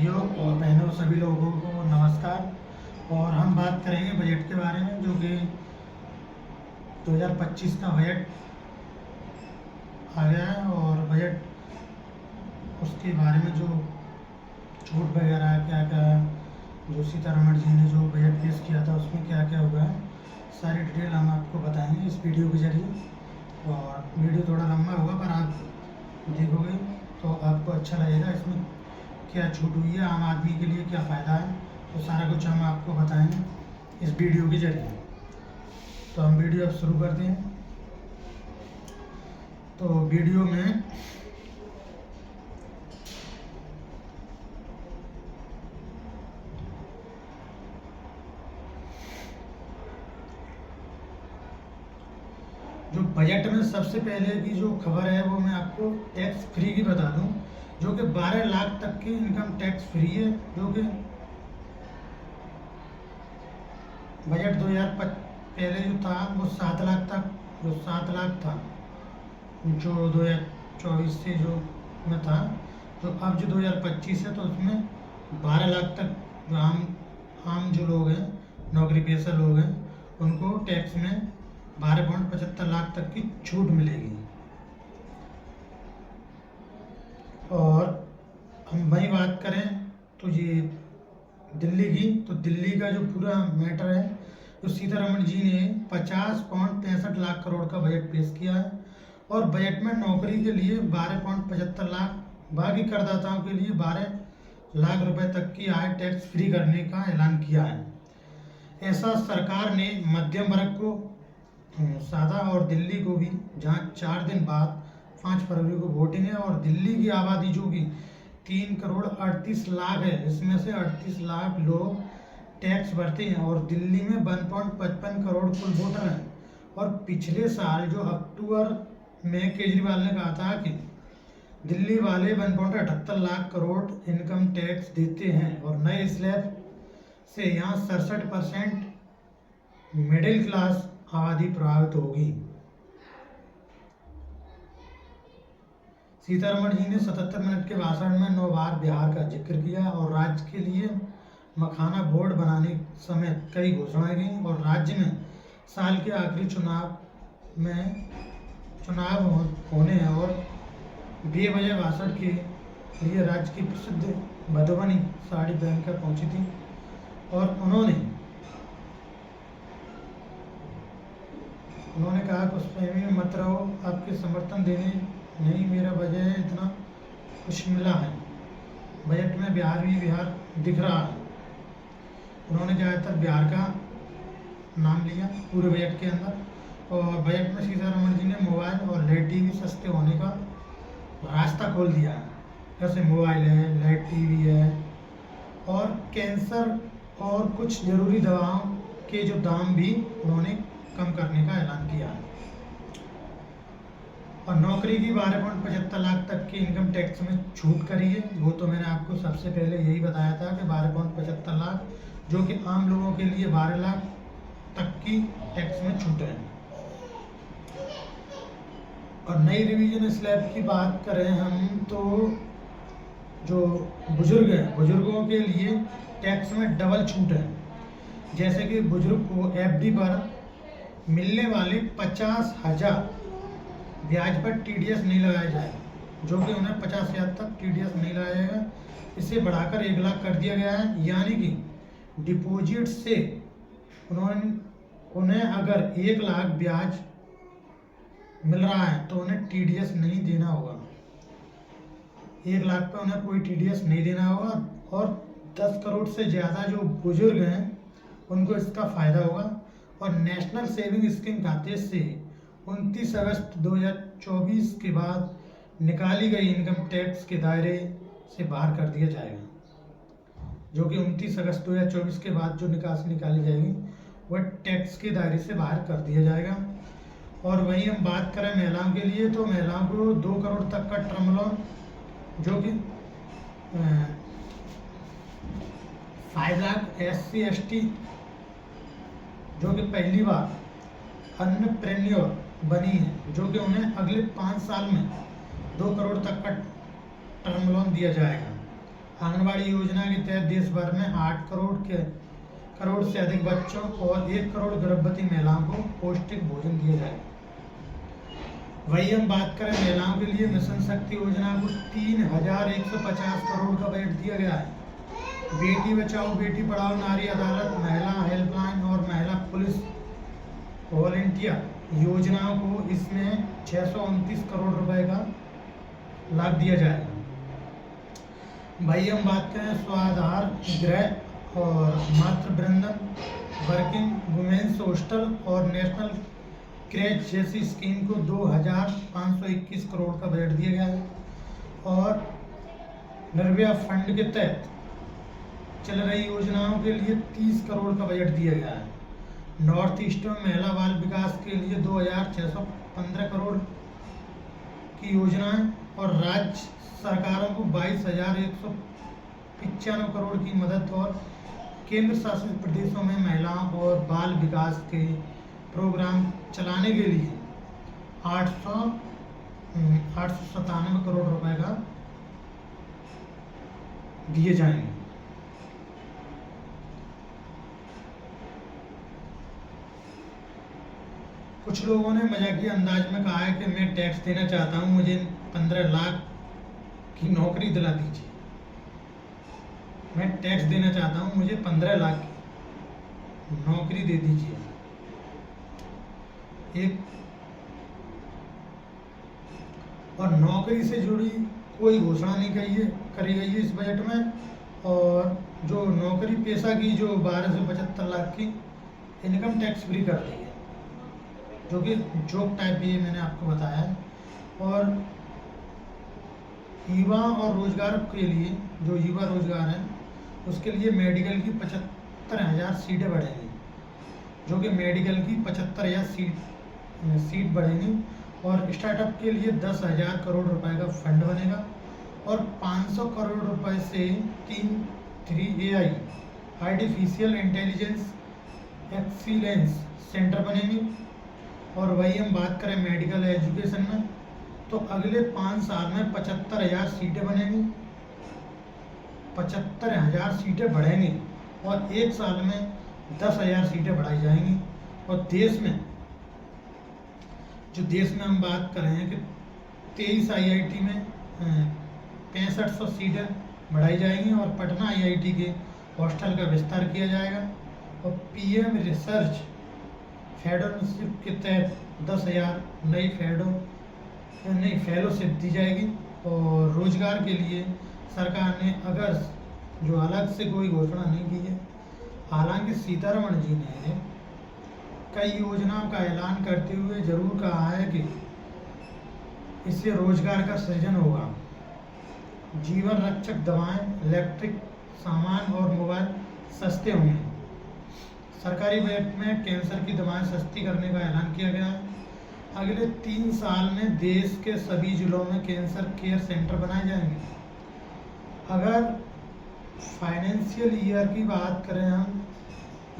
भाइयों और बहनों सभी लोगों को नमस्कार। और हम बात करेंगे बजट के बारे में, जो कि 2025 का बजट आ गया है। और बजट उसके बारे में जो छूट वगैरह क्या क्या जो सीतारमण जी ने जो बजट पेश किया था उसमें क्या क्या हुआ है, सारी डिटेल हम आपको बताएंगे इस वीडियो के जरिए। और वीडियो थोड़ा लंबा होगा पर आप देखोगे तो आपको अच्छा लगेगा। इसमें क्या छूट हुई है, आम आदमी के लिए क्या फ़ायदा है, तो सारा कुछ हम आपको बताएंगे इस वीडियो के जरिए। तो हम वीडियो अब शुरू करते हैं। तो वीडियो में जो बजट में सबसे पहले की जो खबर है वो मैं आपको टैक्स फ्री की बता दूं, जो कि 12 लाख तक की इनकम टैक्स फ्री है। जो कि बजट 2000 पहले जो था वो 7 लाख तक, जो 7 लाख था जो 2024 से जो में था, तो अब जो 2025 है तो उसमें 12 लाख तक जो आम जो लोग हैं, नौकरी पेशा लोग हैं, उनको टैक्स में 12.75 लाख तक की छूट मिलेगी। और हम वही बात करें तो ये दिल्ली की, तो दिल्ली का जो पूरा मैटर है, तो सीतारमण जी ने 50.65 लाख करोड़ का बजट पेश किया है। और बजट में नौकरी के लिए 12.75 लाख, बाकी करदाताओं के लिए 12 लाख रुपए तक की आय टैक्स फ्री करने का ऐलान किया है। ऐसा सरकार ने मध्यम वर्ग को सादा और दिल्ली को भी, जहां 4 दिन बाद 5 फरवरी को वोटिंग है। और दिल्ली की आबादी जो कि 3 करोड़ 38 लाख है, इसमें से 38 लाख लोग टैक्स भरते हैं। और दिल्ली में 1.55 करोड़ कुल वोटर हैं। और पिछले साल जो अक्टूबर में केजरीवाल ने कहा था कि दिल्ली वाले 1.78 लाख करोड़ इनकम टैक्स देते हैं। और नए स्लैब से यहाँ 67% मिडिल क्लास आबादी प्रभावित होगी। सीतारमण जी ने 77 मिनट के भाषण में 9 बार बिहार का जिक्र किया और राज्य के लिए मखाना बोर्ड बनाने समेत कई घोषणाएं की। और राज्य में साल के आखिरी चुनाव होने हैं। और बेवजह भाषण के लिए राज्य की प्रसिद्ध मधुबनी साड़ी पहनकर पहुंची थी। और उन्होंने कहा कि उस प्रेमी में मत रहो, आपके समर्थन देने नहीं मेरा वजह है, इतना कुछ मिला है। बजट में बिहार दिख रहा है। उन्होंने ज़्यादातर बिहार का नाम लिया पूरे बजट के अंदर। और बजट में सीतारमण जी ने मोबाइल और लाइट टीवी सस्ते होने का रास्ता खोल दिया है। जैसे मोबाइल है, लाइट टीवी है, और कैंसर और कुछ जरूरी दवाओं के जो दाम भी उन्होंने कम करने का ऐलान किया है। और नौकरी की 12.75 लाख तक की इनकम टैक्स में छूट करी है। वो तो मैंने आपको सबसे पहले यही बताया था कि 12.75 लाख, जो कि आम लोगों के लिए 12 लाख तक की टैक्स में छूट है। और नई रिवीजन स्लैब की बात करें हम, तो जो बुजुर्ग हैं, बुजुर्गों के लिए टैक्स में डबल छूट है। जैसे कि बुजुर्ग को एफडी पर मिलने वाले 50,000 ब्याज पर टीडीएस नहीं लगाया जाएगा, जो कि उन्हें 50,000 तक टीडीएस नहीं लगाया जाएगा। इसे बढ़ाकर 1 लाख कर दिया गया है। यानी कि डिपॉजिट से उन्हें अगर 1 लाख ब्याज मिल रहा है तो उन्हें टीडीएस नहीं देना होगा। 1 लाख पे उन्हें कोई टीडीएस नहीं देना होगा। और 10 करोड़ से ज़्यादा जो बुजुर्ग हैं उनको इसका फ़ायदा होगा। और नेशनल सेविंग स्कीम खाते से 29 अगस्त 2024 के बाद निकाली गई इनकम टैक्स के दायरे से बाहर कर दिया जाएगा। जो कि 29 अगस्त 2024 के बाद जो निकासी निकाली जाएगी वह टैक्स के दायरे से बाहर कर दिया जाएगा। और वहीं हम बात करें महिलाओं के लिए, तो महिलाओं को 2 करोड़ तक का टर्म लोन, जो कि 5 लाख SC ST जो कि पहली बार अन्नप्रेन्योर बनी है, जो कि उन्हें अगले 5 साल में 2 करोड़ तक का टर्म लोन दिया जाएगा। आंगनबाड़ी योजना के तहत देश भर में 8 करोड़ से अधिक बच्चों और 1 करोड़ गर्भवती महिलाओं को पौष्टिक भोजन दिया जाए। वही हम बात करें महिलाओं के लिए मिशन शक्ति योजना को 3,150 करोड़ का बजट दिया गया है। बेटी बचाओ बेटी पढ़ाओ नारी अदालत, महिला हेल्पलाइन और महिला पुलिस वॉलेंटियर योजनाओं को इसमें 629 करोड़ रुपए का लाभ दिया जाएगा। भाई हम बात करें स्वाधार गृह और मातृ वृंदन, वर्किंग वुमेन्स हॉस्टल और नेशनल क्रैच जैसी स्कीम को 2,521 करोड़ का बजट दिया गया है। और निर्भया फंड के तहत चल रही योजनाओं के लिए 30 करोड़ का बजट दिया गया है। नॉर्थ ईस्ट में महिला बाल विकास के लिए 2,615 करोड़ की योजनाएं और राज्य सरकारों को 22,195 करोड़ की मदद और केंद्र शासित प्रदेशों में महिलाओं और बाल विकास के प्रोग्राम चलाने के लिए 897 करोड़ रुपए का दिए जाएंगे। कुछ लोगों ने मजाकिया अंदाज में कहा है कि मैं टैक्स देना चाहता हूं, मुझे 15 लाख की नौकरी दिला दीजिए। मैं टैक्स देना चाहता हूं, मुझे 15 लाख की नौकरी दे दीजिए। एक और नौकरी से जुड़ी कोई घोषणा नहीं करी गई है इस बजट में। और जो नौकरी पेशा की जो 12 से 75 लाख की इनकम टैक्स फ्री कर दी है, जो कि जोक टाइप भी मैंने आपको बताया है। और युवा और रोजगार के लिए जो युवा रोजगार है उसके लिए मेडिकल की 75,000 सीटें बढ़ेंगी, जो कि मेडिकल की 75,000 सीट बढ़ेंगी। और स्टार्टअप के लिए 10,000 करोड़ रुपए का फंड बनेगा और 500 करोड़ रुपए से 3 AI artificial intelligence excellence centre बनेंगे। और वही हम बात करें मेडिकल एजुकेशन में तो अगले 5 साल में 75,000 सीटें बनेंगी, 75,000 सीटें बढ़ेंगी और 1 साल में 10,000 सीटें बढ़ाई जाएंगी। और देश में हम बात कर रहे हैं कि 23 IIT में 6500 सीटें बढ़ाई जाएंगी और पटना IIT के हॉस्टल का विस्तार किया जाएगा। और PM रिसर्च फेलोशिप के तहत 10,000 नई फेलोशिप दी जाएगी। और रोजगार के लिए सरकार ने अगर जो अलग से कोई घोषणा नहीं की है, हालांकि सीतारमण जी ने कई योजनाओं का ऐलान करते हुए जरूर कहा है कि इससे रोजगार का सृजन होगा। जीवन रक्षक दवाएं, इलेक्ट्रिक सामान और मोबाइल सस्ते होंगे। सरकारी बजट में कैंसर की दवाएं सस्ती करने का ऐलान किया गया है। अगले 3 साल में देश के सभी जिलों में कैंसर केयर सेंटर बनाए जाएंगे। अगर फाइनेंशियल ईयर की बात करें हम,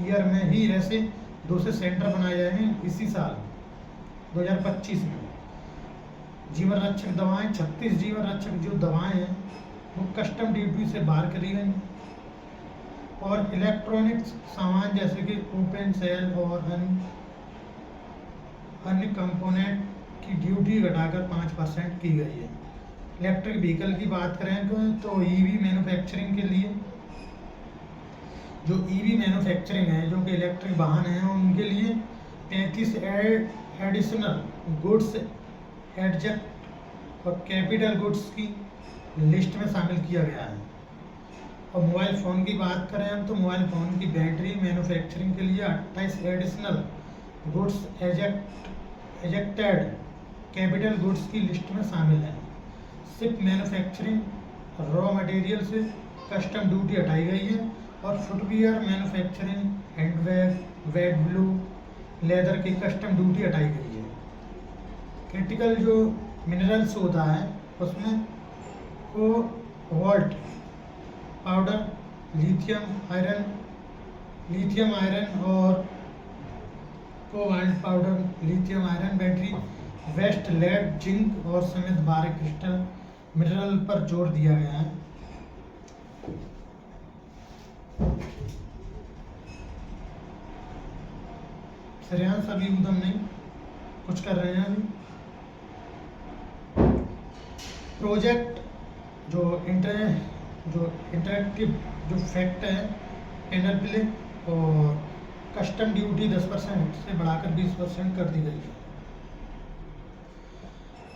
ईयर में ही ऐसे 200 सेंटर बनाए जाएंगे इसी साल 2025 में। जीवन रक्षक दवाएं 36 जीवन रक्षक जो दवाएं हैं वो कस्टम ड्यूटी से बाहर करी गई हैं। और इलेक्ट्रॉनिक्स सामान जैसे कि ओपन सेल और अन्य कंपोनेंट की ड्यूटी घटाकर 5% की गई है। इलेक्ट्रिक व्हीकल की बात करें तो EV मैन्युफैक्चरिंग के लिए जो EV मैन्युफैक्चरिंग है, जो कि इलेक्ट्रिक वाहन हैं, उनके लिए 35 एडिशनल गुड्स एडजेक्ट और कैपिटल गुड्स की लिस्ट में शामिल किया गया है। और मोबाइल फ़ोन की बात करें हम तो मोबाइल फ़ोन की बैटरी मैन्युफैक्चरिंग के लिए 28 एडिशनल गुड्स एजेक्टेड कैपिटल गुड्स की लिस्ट में शामिल है। सिप मैन्युफैक्चरिंग रॉ मटेरियल से कस्टम ड्यूटी हटाई गई है। और footwear manufacturing, handbag, wet blue, leather की कस्टम ड्यूटी हटाई गई है। क्रिटिकल जो मिनरल्स होता है उसमें कोबाल्ट पाउडर, लिथियम आयरन और cobalt powder, lithium iron battery, waste lead, zinc और समेत 12 क्रिस्टल मिनरल पर जोर दिया गया है। श्रेयांश अभी उधम नहीं, कुछ कर रहे हैं अभी। प्रोजेक्ट जो इंटरेक्टिव जो फैक्ट है टेंडर प्ले और कस्टम ड्यूटी 10% से बढ़ाकर 20% कर दी गई है।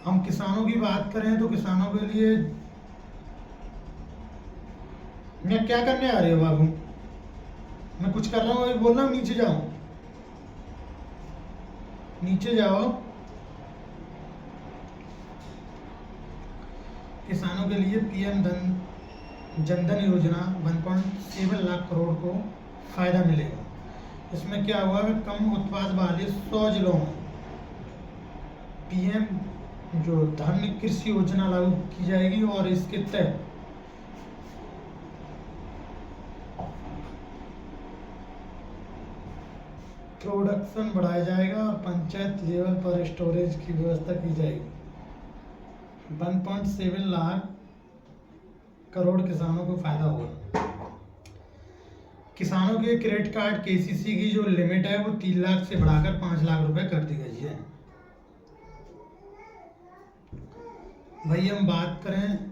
हम किसानों की बात करें तो किसानों के लिए मैं क्या करने आ रही हूँ बाबू, मैं कुछ कर रहा हूँ, अभी बोल रहा हूँ नीचे जाओ, नीचे जाओ। किसानों के लिए पीएम जनधन योजना 1.7 लाख करोड़ को फायदा मिलेगा। इसमें क्या हुआ कि कम उत्पाद वाले 100 जिलों में पीएम जो धन कृषि योजना लागू की जाएगी और इसके तहत प्रोडक्शन बढ़ाया जाएगा और पंचायत लेवल पर स्टोरेज की व्यवस्था की जाएगी। 1.7 लाख करोड़ किसानों को फायदा होगा। किसानों के क्रेडिट कार्ड केसीसी की जो लिमिट है वो 3 लाख से बढ़ाकर 5 लाख रुपए कर दी गई है। वही हम बात करें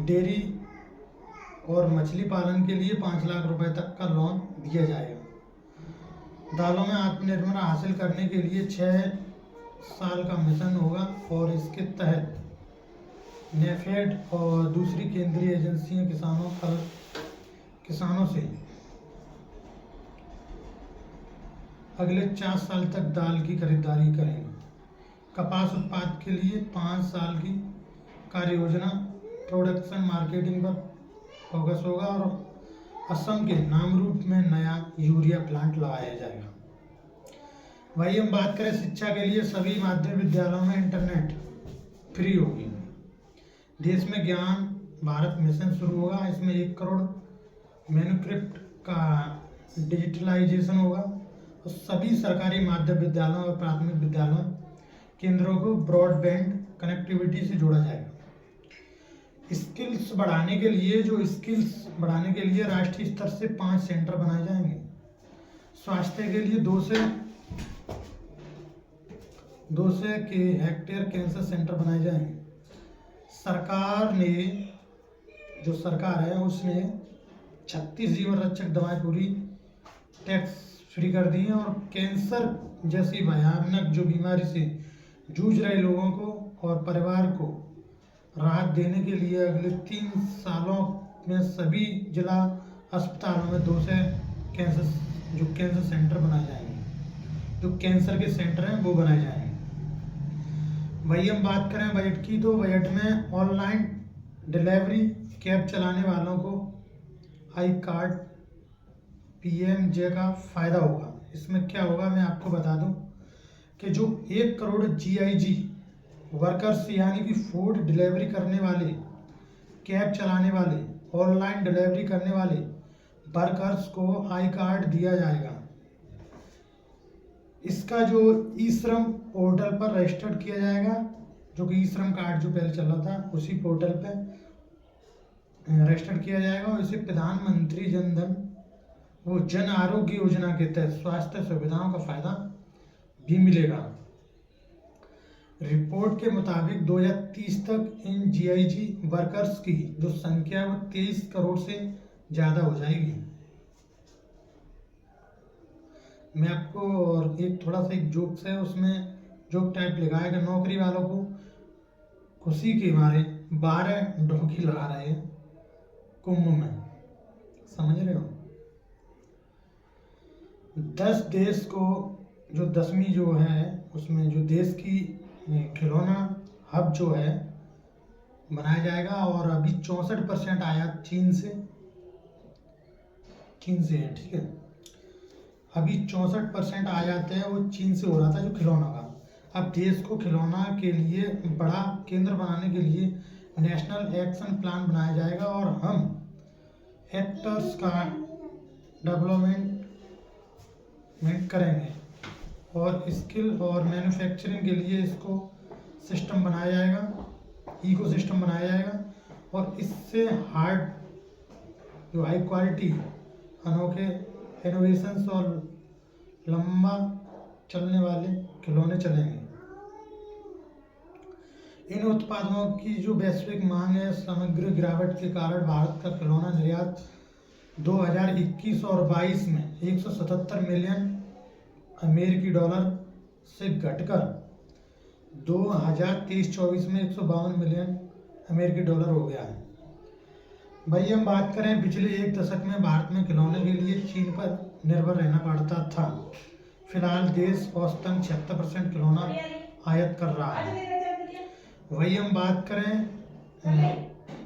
डेयरी और मछली पालन के लिए 5 लाख रुपए तक का लोन दिया जाएगा। दालों में आत्मनिर्भर हासिल करने के लिए 6 साल का मिशन होगा और इसके तहत नेफेड और दूसरी केंद्रीय एजेंसियां किसानों से अगले 4 साल तक दाल की खरीदारी करेंगे। कपास उत्पाद के लिए 5 साल की कार्य योजना प्रोडक्शन मार्केटिंग पर फोकस होगा और असम के नामरूप में नया यूरिया प्लांट लगाया जाएगा। वही हम बात करें शिक्षा के लिए सभी माध्यमिक विद्यालयों में इंटरनेट फ्री होगी। देश में ज्ञान भारत मिशन शुरू होगा। इसमें 1 करोड़ मैन्युस्क्रिप्ट का डिजिटलाइजेशन होगा और सभी सरकारी माध्यमिक विद्यालयों और प्राथमिक विद्यालयों केंद्रों को ब्रॉडबैंड कनेक्टिविटी से जोड़ा जाएगा। स्किल्स बढ़ाने के लिए राष्ट्रीय स्तर से 5 सेंटर बनाए जाएंगे। स्वास्थ्य के लिए 200 के हेक्टेयर कैंसर सेंटर बनाए जाएंगे। सरकार है उसने 36 जीवन रक्षक दवाएं पूरी टैक्स फ्री कर दी हैं और कैंसर जैसी भयानक जो बीमारी से जूझ रहे लोगों को और परिवार को राहत देने के लिए अगले 3 सालों में सभी जिला अस्पतालों में 200 कैंसर सेंटर बनाए जाएंगे। जो कैंसर के सेंटर हैं वो बनाए जाएंगे। वही हम बात करें बजट की तो बजट में ऑनलाइन डिलीवरी कैब चलाने वालों को आई कार्ड पीएमजे का फायदा होगा। इसमें क्या होगा मैं आपको बता दूं कि जो 1 करोड़ जीआईजी वर्कर्स यानी कि फूड डिलीवरी करने वाले, कैब चलाने वाले, ऑनलाइन डिलीवरी करने वाले वर्कर्स को आई कार्ड दिया जाएगा। इसका जो ई श्रम पोर्टल पर रजिस्टर्ड किया जाएगा, जो कि ई श्रम कार्ड जो पहले चल रहा था उसी पोर्टल पे रजिस्टर्ड किया जाएगा और इसे प्रधानमंत्री जन आरोग्य योजना के तहत स्वास्थ्य सुविधाओं का फायदा भी मिलेगा। रिपोर्ट के मुताबिक 2030 तक इन जीआईजी वर्कर्स की जो संख्या है वो 23 करोड़ से ज़्यादा हो जाएगी। मैं आपको और एक थोड़ा सा एक जोक्स है उसमें जोक टाइप लिखा है कि नौकरी वालों को खुशी के मारे 12 डुबकी लगा रहे हैं कुंभ में, समझ रहे हो। 10 देश को जो 10वीं जो है उसमें जो देश की खिलौना हब जो है बनाया जाएगा और अभी 64% आयात चीन से है, ठीक है। अभी 64% आयात है वो चीन से हो रहा था जो खिलौना का। अब देश को खिलौना के लिए बड़ा केंद्र बनाने के लिए नेशनल एक्शन प्लान बनाया जाएगा और हम एक्टर्स का डेवलपमेंट करेंगे और स्किल और मैन्युफैक्चरिंग के लिए इसको सिस्टम बनाया जाएगा, इको सिस्टम बनाया जाएगा और इससे जो हाई क्वालिटी अनोखे इनोवेशंस और लंबा चलने वाले खिलौने चलेंगे। इन उत्पादों की जो वैश्विक मांग है, समग्र गिरावट के कारण भारत का खिलौना निर्यात 2021 और 22 में 177 मिलियन अमेरिकी डॉलर से घटकर 2023-24 में 152 मिलियन अमेरिकी डॉलर हो गया है। भाई हम बात करें, पिछले एक दशक में भारत में खिलौने के लिए चीन पर निर्भर रहना पड़ता था। फिलहाल देश औसतन 76% खिलौना आयात कर रहा है। वही हम बात करें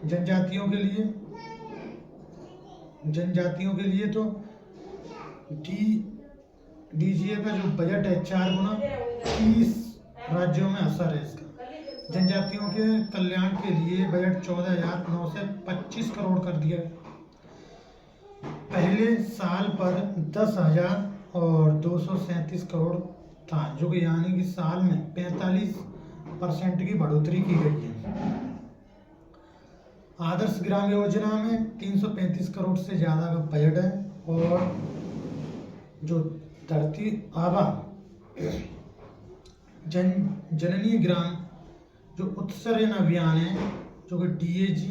जनजातियों के लिए तो डीजीए का जो बजट है 4 गुना 30 राज्यों में असर है इसका। जनजातियों के कल्याण के लिए बजट 14,925 करोड़ कर दिया है। पहले साल पर 10,237 करोड़ था, जो कि यानी कि साल में 45% की बढ़ोतरी की गई है। आदर्श ग्राम योजना में 335 करोड़ से ज़्यादा का बजट है। और जो धरती आबा जननी ग्राम जो उत्सर्जन अभियान है, जो कि DAG